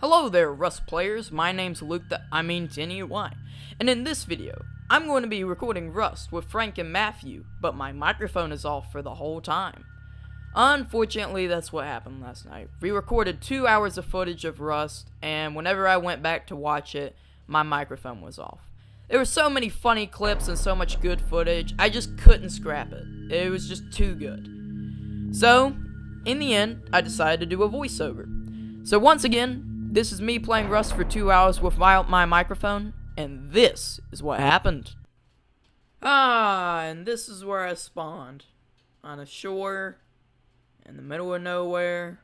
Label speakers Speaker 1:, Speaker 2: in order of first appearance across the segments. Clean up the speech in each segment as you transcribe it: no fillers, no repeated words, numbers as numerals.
Speaker 1: Hello there, Rust players. My name's Luke, Tenny, and in this video, I'm going to be recording Rust with Frank and Matthew, but my microphone is off for the whole time. Unfortunately, that's what happened last night. We recorded 2 hours of footage of Rust, and whenever I went back to watch it, my microphone was off. There were so many funny clips and so much good footage, I just couldn't scrap it. It was just too good. So, in the end, I decided to do a voiceover. So once again, this is me playing Rust for 2 hours without my microphone, and this is what happened. And this is where I spawned. On a shore, in the middle of nowhere,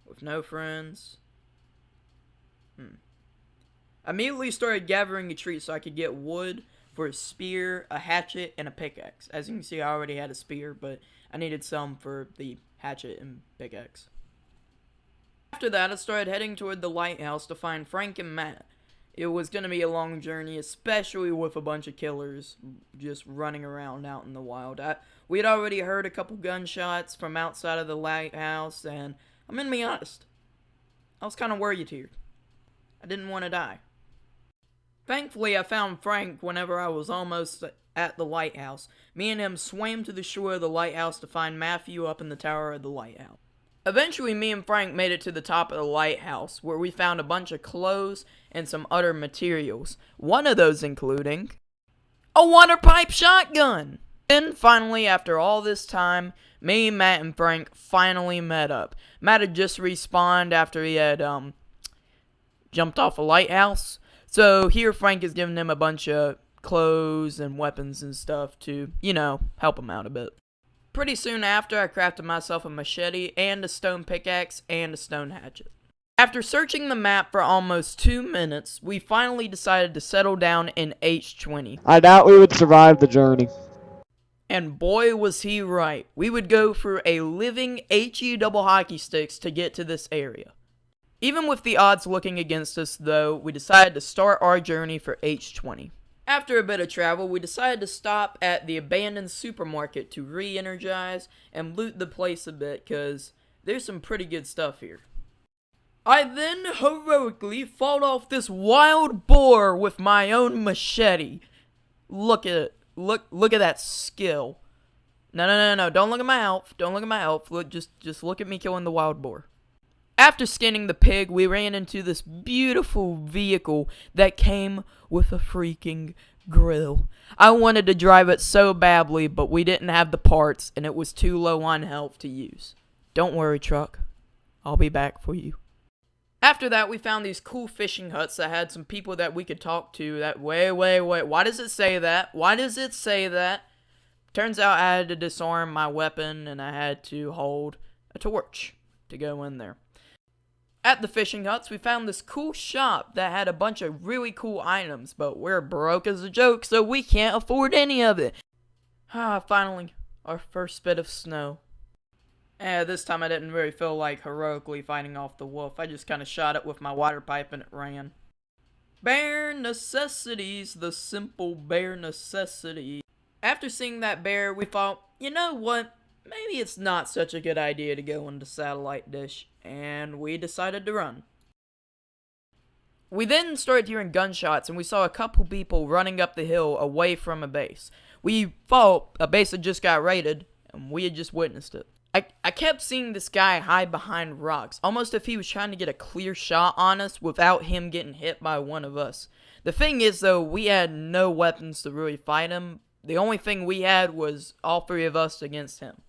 Speaker 1: with no friends. I immediately started gathering a tree so I could get wood for a spear, a hatchet, and a pickaxe. As you can see, I already had a spear, but I needed some for the hatchet and pickaxe. After that, I started heading toward the lighthouse to find Frank and Matt. It was going to be a long journey, especially with a bunch of killers just running around out in the wild. We had already heard a couple gunshots from outside of the lighthouse, and I'm going to be honest, I was kind of worried here. I didn't want to die. Thankfully, I found Frank whenever I was almost at the lighthouse. Me and him swam to the shore of the lighthouse to find Matthew up in the tower of the lighthouse. Eventually, me and Frank made it to the top of the lighthouse, where we found a bunch of clothes and some other materials. One of those including a water pipe shotgun. Then, finally, after all this time, me, Matt, and Frank finally met up. Matt had just respawned after he had, jumped off a lighthouse. So, here Frank is giving him a bunch of clothes and weapons and stuff to, help him out a bit. Pretty soon after, I crafted myself a machete and a stone pickaxe and a stone hatchet. After searching the map for almost 2 minutes, we finally decided to settle down in H20.
Speaker 2: I doubt we would survive the journey.
Speaker 1: And boy was he right. We would go through a living HE double hockey sticks to get to this area. Even with the odds looking against us though, we decided to start our journey for H20. After a bit of travel, we decided to stop at the abandoned supermarket to re-energize and loot the place a bit, cause there's some pretty good stuff here. I then heroically fought off this wild boar with my own machete. Look at it. Look at that skill. No, don't look at my health. Don't look at my health. Just look at me killing the wild boar. After skinning the pig, we ran into this beautiful vehicle that came with a freaking grill. I wanted to drive it so badly, but we didn't have the parts, and it was too low on health to use. Don't worry, truck. I'll be back for you. After that, we found these cool fishing huts that had some people that we could talk to. Wait. Why does it say that? Why does it say that? Turns out I had to disarm my weapon, and I had to hold a torch to go in there. At the fishing huts, we found this cool shop that had a bunch of really cool items, but we're broke as a joke, so we can't afford any of it. Finally, our first bit of snow. This time I didn't really feel like heroically fighting off the wolf. I just kind of shot it with my water pipe and it ran. Bare necessities, the simple bare necessities. After seeing that bear, we thought, you know what? Maybe it's not such a good idea to go into satellite dish, and we decided to run. We then started hearing gunshots, and we saw a couple people running up the hill away from a base. We thought a base had just got raided, and we had just witnessed it. I kept seeing this guy hide behind rocks, almost if he was trying to get a clear shot on us without him getting hit by one of us. The thing is, though, we had no weapons to really fight him. The only thing we had was all three of us against him.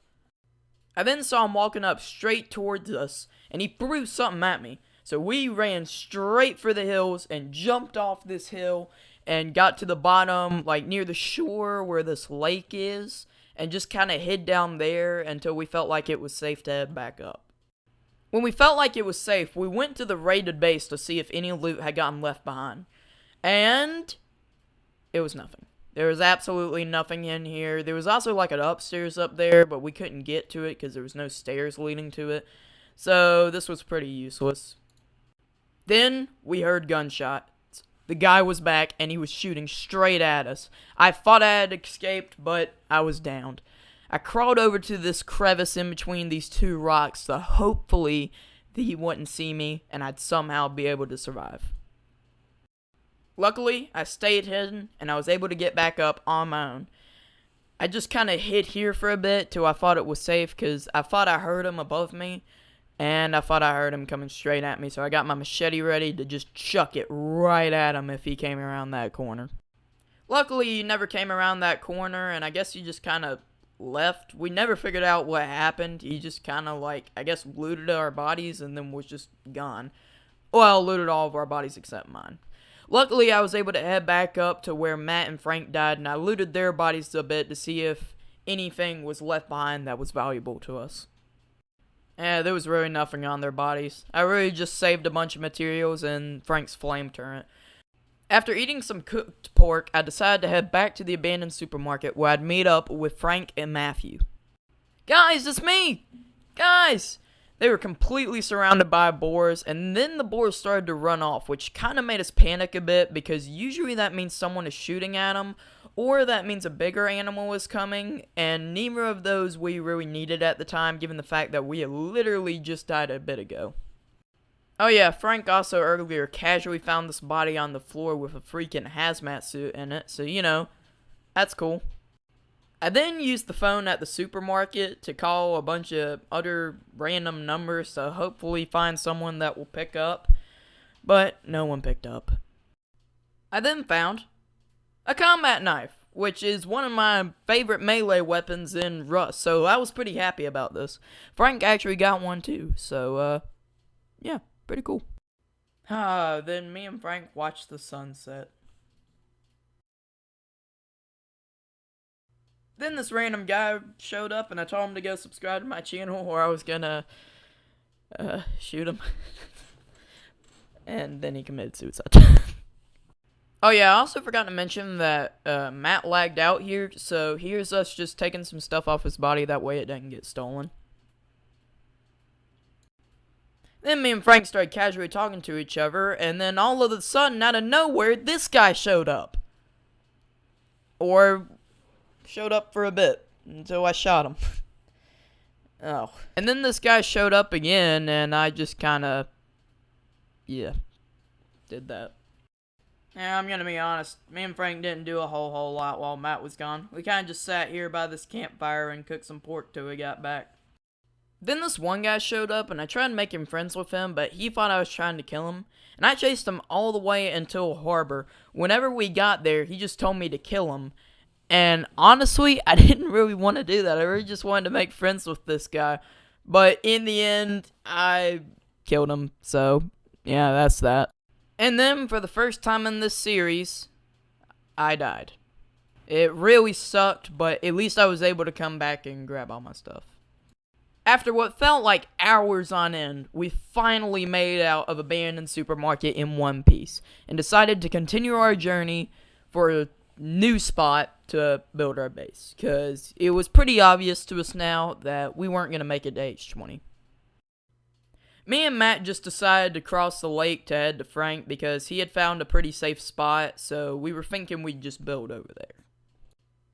Speaker 1: I then saw him walking up straight towards us, and he threw something at me. So we ran straight for the hills and jumped off this hill and got to the bottom, like near the shore where this lake is, and just kind of hid down there until we felt like it was safe to head back up. When we felt like it was safe, we went to the raided base to see if any loot had gotten left behind. And it was nothing. There was absolutely nothing in here. There was also like an upstairs up there, but we couldn't get to it because there was no stairs leading to it. So this was pretty useless. Then we heard gunshots. The guy was back and he was shooting straight at us. I thought I had escaped, but I was downed. I crawled over to this crevice in between these two rocks to hopefully that he wouldn't see me and I'd somehow be able to survive. Luckily, I stayed hidden and I was able to get back up on my own. I just kind of hid here for a bit till I thought it was safe because I thought I heard him above me and I thought I heard him coming straight at me, so I got my machete ready to just chuck it right at him if he came around that corner. Luckily, he never came around that corner, and I guess he just kind of left. We never figured out what happened. He just kind of, like, I guess looted our bodies and then was just gone. Well, looted all of our bodies except mine. Luckily, I was able to head back up to where Matt and Frank died, and I looted their bodies a bit to see if anything was left behind that was valuable to us. There was really nothing on their bodies. I really just saved a bunch of materials and Frank's flame turret. After eating some cooked pork, I decided to head back to the abandoned supermarket where I'd meet up with Frank and Matthew. Guys, it's me! Guys! They were completely surrounded by boars, and then the boars started to run off, which kind of made us panic a bit because usually that means someone is shooting at them, or that means a bigger animal is coming, and neither of those we really needed at the time given the fact that we had literally just died a bit ago. Oh yeah, Frank also earlier casually found this body on the floor with a freaking hazmat suit in it, so you know, that's cool. I then used the phone at the supermarket to call a bunch of other random numbers to hopefully find someone that will pick up, but no one picked up. I then found a combat knife, which is one of my favorite melee weapons in Rust, so I was pretty happy about this. Frank actually got one too, so yeah, pretty cool. Then me and Frank watched the sunset. Then this random guy showed up and I told him to go subscribe to my channel or I was gonna shoot him. And then he committed suicide. Oh yeah, I also forgot to mention that Matt lagged out here, so here's us just taking some stuff off his body, that way it doesn't get stolen. Then me and Frank started casually talking to each other, and then all of a sudden, out of nowhere, this guy showed up. Or showed up for a bit, until I shot him. Oh. And then this guy showed up again, and I just kinda, yeah, did that. Yeah, I'm gonna be honest, me and Frank didn't do a whole lot while Matt was gone. We kinda just sat here by this campfire and cooked some pork till we got back. Then this one guy showed up, and I tried making friends with him, but he thought I was trying to kill him. And I chased him all the way until Harbor. Whenever we got there, he just told me to kill him. And honestly, I didn't really want to do that. I really just wanted to make friends with this guy. But in the end, I killed him. So, yeah, that's that. And then, for the first time in this series, I died. It really sucked, but at least I was able to come back and grab all my stuff. After what felt like hours on end, we finally made out of abandoned supermarket in one piece, and decided to continue our journey for a new spot to build our base, because it was pretty obvious to us now that we weren't going to make it to H20. Me and Matt just decided to cross the lake to head to Frank because he had found a pretty safe spot, so we were thinking we'd just build over there.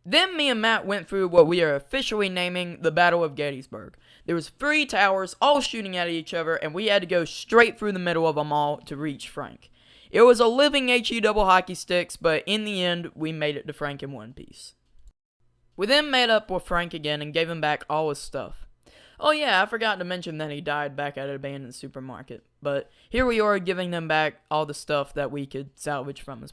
Speaker 1: Then me and Matt went through what we are officially naming the Battle of Gettysburg. There was 3 towers all shooting at each other, and we had to go straight through the middle of them all to reach Frank. It was a living HE double hockey sticks, but in the end, we made it to Frank in one piece. We then met up with Frank again and gave him back all his stuff. Oh yeah, I forgot to mention that he died back at an abandoned supermarket, but here we are giving him back all the stuff that we could salvage from his.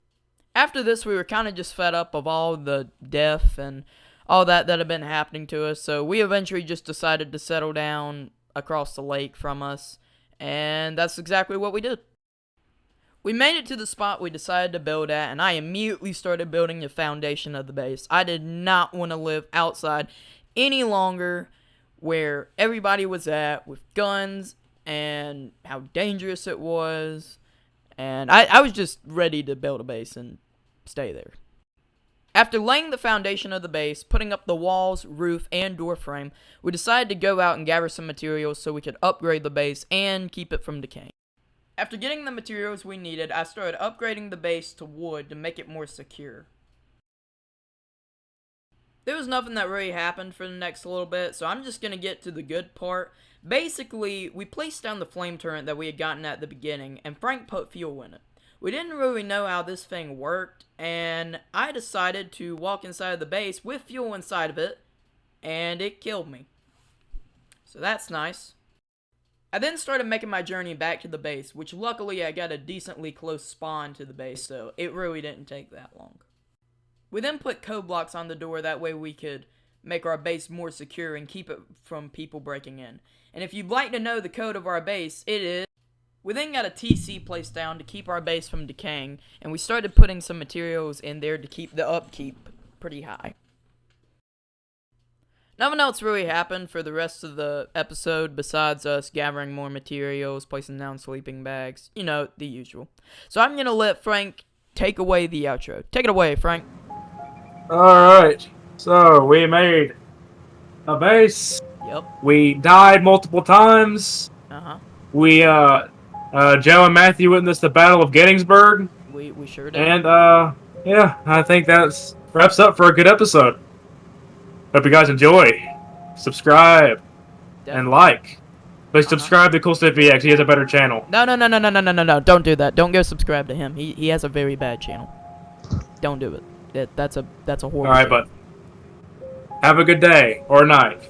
Speaker 1: After this, we were kind of just fed up of all the death and all that had been happening to us, so we eventually just decided to settle down across the lake from us, and that's exactly what we did. We made it to the spot we decided to build at, and I immediately started building the foundation of the base. I did not want to live outside any longer where everybody was at with guns and how dangerous it was, and I was just ready to build a base and stay there. After laying the foundation of the base, putting up the walls, roof, and door frame, we decided to go out and gather some materials so we could upgrade the base and keep it from decaying. After getting the materials we needed, I started upgrading the base to wood to make it more secure. There was nothing that really happened for the next little bit, so I'm just going to get to the good part. Basically, we placed down the flame turret that we had gotten at the beginning, and Frank put fuel in it. We didn't really know how this thing worked, and I decided to walk inside of the base with fuel inside of it, and it killed me. So that's nice. I then started making my journey back to the base, which luckily I got a decently close spawn to the base, so it really didn't take that long. We then put code blocks on the door, that way we could make our base more secure and keep it from people breaking in. And if you'd like to know the code of our base, it is... We then got a TC placed down to keep our base from decaying, and we started putting some materials in there to keep the upkeep pretty high. Nothing else really happened for the rest of the episode besides us gathering more materials, placing down sleeping bags, you know, the usual. So I'm gonna let Frank take away the outro. Take it away, Frank.
Speaker 3: Alright, so we made a base.
Speaker 1: Yep.
Speaker 3: We died multiple times.
Speaker 1: Uh-huh.
Speaker 3: We, Joe and Matthew witnessed the Battle of Gettysburg.
Speaker 1: We sure did.
Speaker 3: And, yeah, I think that wraps up for a good episode. Hope you guys enjoy. Subscribe and like. But subscribe to Cool Stuff VX. He has a better channel.
Speaker 1: No. Don't do that. Don't go subscribe to him. He has a very bad channel. Don't do it. That's a horrible
Speaker 3: Alright, but have a good day or night.